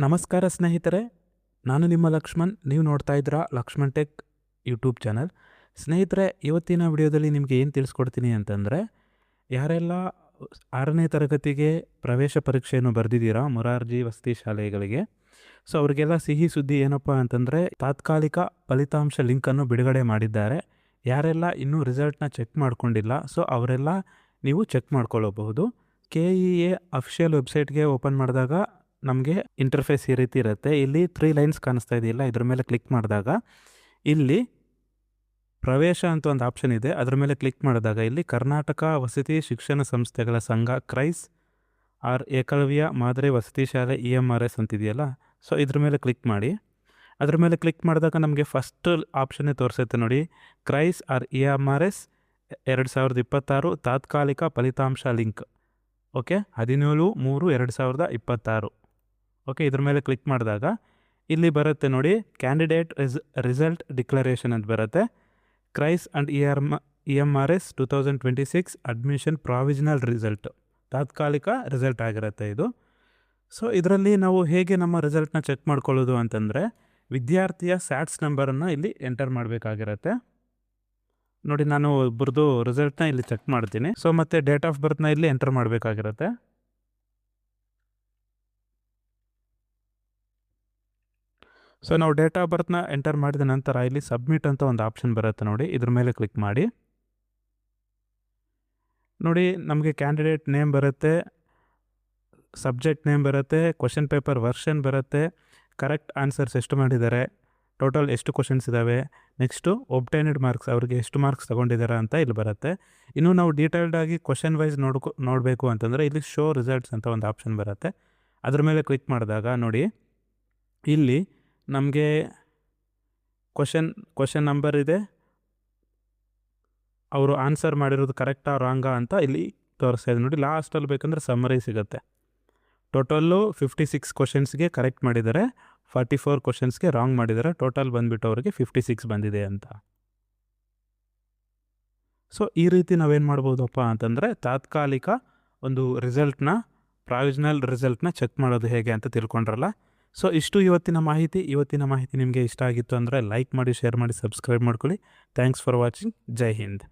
ನಮಸ್ಕಾರ ಸ್ನೇಹಿತರೆ, ನಾನು ನಿಮ್ಮ ಲಕ್ಷ್ಮಣ್. ನೀವು ನೋಡ್ತಾ ಇದ್ದೀರಾ ಲಕ್ಷ್ಮಣ್ ಟೆಕ್ ಯೂಟ್ಯೂಬ್ ಚಾನಲ್. ಸ್ನೇಹಿತರೆ, ಇವತ್ತಿನ ವಿಡಿಯೋದಲ್ಲಿ ನಿಮಗೆ ಏನು ತಿಳಿಸ್ಕೊಡ್ತೀನಿ ಅಂತಂದರೆ, ಯಾರೆಲ್ಲ 6ನೇ ತರಗತಿಗೆ ಪ್ರವೇಶ ಪರೀಕ್ಷೆಯನ್ನು ಬರೆದಿದ್ದೀರಾ ಮೊರಾರ್ಜಿ ವಸತಿ ಶಾಲೆಗಳಿಗೆ, ಸೊ ಅವರಿಗೆಲ್ಲ ಸಿಹಿ ಸುದ್ದಿ ಏನಪ್ಪ ಅಂತಂದರೆ, ತಾತ್ಕಾಲಿಕ ಫಲಿತಾಂಶ ಲಿಂಕನ್ನು ಬಿಡುಗಡೆ ಮಾಡಿದ್ದಾರೆ. ಯಾರೆಲ್ಲ ಇನ್ನೂ ರಿಸಲ್ಟ್ನ ಚೆಕ್ ಮಾಡ್ಕೊಂಡಿಲ್ಲ, ಸೊ ಅವರೆಲ್ಲ ನೀವು ಚೆಕ್ ಮಾಡ್ಕೊಳ್ಳಬಹುದು. KEA ಅಫಿಷಿಯಲ್ ವೆಬ್ಸೈಟ್ಗೆ ಓಪನ್ ಮಾಡಿದಾಗ ನಮಗೆ ಇಂಟರ್ಫೇಸ್ ಈ ರೀತಿ ಇರುತ್ತೆ. ಇಲ್ಲಿ 3 ಲೈನ್ಸ್ ಕಾಣಿಸ್ತಾ ಇದೆಯಲ್ಲ, ಇದ್ರ ಮೇಲೆ ಕ್ಲಿಕ್ ಮಾಡಿದಾಗ ಇಲ್ಲಿ ಪ್ರವೇಶ ಅಂತ ಒಂದು ಆಪ್ಷನ್ ಇದೆ. ಅದ್ರ ಮೇಲೆ ಕ್ಲಿಕ್ ಮಾಡಿದಾಗ ಇಲ್ಲಿ ಕರ್ನಾಟಕ ವಸತಿ ಶಿಕ್ಷಣ ಸಂಸ್ಥೆಗಳ ಸಂಘ ಕ್ರೈಸ್ ಆರ್ ಏಕಲವ್ಯ ಮಾದರಿ ವಸತಿ ಶಾಲೆ EMRS ಅಂತಿದೆಯಲ್ಲ, ಸೊ ಇದ್ರ ಮೇಲೆ ಕ್ಲಿಕ್ ಮಾಡಿ. ಅದ್ರ ಮೇಲೆ ಕ್ಲಿಕ್ ಮಾಡಿದಾಗ ನಮಗೆ ಫಸ್ಟ್ ಆಪ್ಷನ್ನೇ ತೋರಿಸುತ್ತೆ ನೋಡಿ, ಕ್ರೈಸ್ ಆರ್ EMRS 2026 ತಾತ್ಕಾಲಿಕ ಫಲಿತಾಂಶ ಲಿಂಕ್. ಓಕೆ, 17/3/2026. ಓಕೆ, ಇದ್ರ ಮೇಲೆ ಕ್ಲಿಕ್ ಮಾಡಿದಾಗ ಇಲ್ಲಿ ಬರುತ್ತೆ ನೋಡಿ, ಕ್ಯಾಂಡಿಡೇಟ್ ರಿಸಲ್ಟ್ ಡಿಕ್ಲರೇಷನ್ ಅಂತ ಬರುತ್ತೆ. KREIS and EMRS 2026 admission provisional result, ತಾತ್ಕಾಲಿಕ ರಿಸಲ್ಟ್ ಆಗಿರುತ್ತೆ ಇದು. ಸೊ ಇದರಲ್ಲಿ ನಾವು ಹೇಗೆ ನಮ್ಮ ರಿಸಲ್ಟ್ನ ಚೆಕ್ ಮಾಡ್ಕೊಳ್ಳೋದು ಅಂತಂದರೆ, ವಿದ್ಯಾರ್ಥಿಯ ಸ್ಯಾಟ್ಸ್ ನಂಬರನ್ನು ಇಲ್ಲಿ ಎಂಟರ್ ಮಾಡಬೇಕಾಗಿರುತ್ತೆ. ನೋಡಿ, ನಾನು ಒಬ್ಬರದು ರಿಸಲ್ಟ್ನ ಇಲ್ಲಿ ಚೆಕ್ ಮಾಡ್ತೀನಿ. ಸೊ ಮತ್ತು ಡೇಟ್ ಆಫ್ ಬರ್ತ್ನ ಇಲ್ಲಿ ಎಂಟರ್ ಮಾಡಬೇಕಾಗಿರುತ್ತೆ. ಸೊ ನಾವು ಡೇಟ್ ಆಫ್ ಬರ್ತ್ನ ಎಂಟರ್ ಮಾಡಿದ ನಂತರ ಇಲ್ಲಿ ಸಬ್ಮಿಟ್ ಅಂತ ಒಂದು ಆಪ್ಷನ್ ಬರುತ್ತೆ ನೋಡಿ, ಇದ್ರ ಮೇಲೆ ಕ್ಲಿಕ್ ಮಾಡಿ. ನೋಡಿ, ನಮಗೆ ಕ್ಯಾಂಡಿಡೇಟ್ ನೇಮ್ ಬರುತ್ತೆ, ಸಬ್ಜೆಕ್ಟ್ ನೇಮ್ ಬರುತ್ತೆ, ಕ್ವಶನ್ ಪೇಪರ್ ವರ್ಷನ್ ಬರುತ್ತೆ, ಕರೆಕ್ಟ್ ಆನ್ಸರ್ಸ್ ಎಷ್ಟು ಮಾಡಿದ್ದಾರೆ, ಟೋಟಲ್ ಎಷ್ಟು ಕ್ವಶನ್ಸ್ ಇದ್ದಾವೆ, ನೆಕ್ಸ್ಟು ಒಬ್ಟೈನೆಡ್ ಮಾರ್ಕ್ಸ್, ಅವ್ರಿಗೆ ಎಷ್ಟು ಮಾರ್ಕ್ಸ್ ತೊಗೊಂಡಿದ್ದಾರೆ ಅಂತ ಇಲ್ಲಿ ಬರುತ್ತೆ. ಇನ್ನು ನಾವು ಡೀಟೇಲ್ಡಾಗಿ ಕ್ವಶನ್ ವೈಸ್ ನೋಡಬೇಕು ಅಂತಂದರೆ ಇಲ್ಲಿ ಶೋ ರಿಸಲ್ಟ್ಸ್ ಅಂತ ಒಂದು ಆಪ್ಷನ್ ಬರುತ್ತೆ. ಅದ್ರ ಮೇಲೆ ಕ್ಲಿಕ್ ಮಾಡಿದಾಗ ನೋಡಿ, ಇಲ್ಲಿ ನಮಗೆ ಕ್ವಶನ್ ನಂಬರ್ ಇದೆ, ಅವರು ಆನ್ಸರ್ ಮಾಡಿರೋದು ಕರೆಕ್ಟಾ ರಾಂಗಾ ಅಂತ ಇಲ್ಲಿ ತೋರಿಸ್ತಾ ಇದೆ ನೋಡಿ. ಲಾಸ್ಟಲ್ಲಿ ಬೇಕಂದರೆ ಸಮ್ಮರಿ ಸಿಗುತ್ತೆ. ಟೋಟಲ್ಲು 56 ಕ್ವಶನ್ಸ್ಗೆ ಕರೆಕ್ಟ್ ಮಾಡಿದ್ದಾರೆ, 44 ಕ್ವಶನ್ಸ್ಗೆ ರಾಂಗ್ ಮಾಡಿದ್ದಾರೆ. ಟೋಟಲ್ ಬಂದುಬಿಟ್ಟು ಅವರಿಗೆ 56 ಬಂದಿದೆ ಅಂತ. ಸೊ ಈ ರೀತಿ ನಾವೇನು ಮಾಡ್ಬೋದಪ್ಪ ಅಂತಂದರೆ, ತಾತ್ಕಾಲಿಕ ಒಂದು ರಿಸಲ್ಟ್ನ, ಪ್ರಾವಿಷನಲ್ ರಿಸಲ್ಟ್ನ ಚೆಕ್ ಮಾಡೋದು ಹೇಗೆ ಅಂತ ತಿಳ್ಕೊಂಡ್ರಲ್ಲ. ಸೊ ಇಷ್ಟು ಇವತ್ತಿನ ಮಾಹಿತಿ ನಿಮಗೆ ಇಷ್ಟ ಆಗಿತ್ತು ಅಂದರೆ ಲೈಕ್ ಮಾಡಿ, ಶೇರ್ ಮಾಡಿ, ಸಬ್ಸ್ಕ್ರೈಬ್ ಮಾಡ್ಕೊಳ್ಳಿ. Thanks for watching. Jai Hind.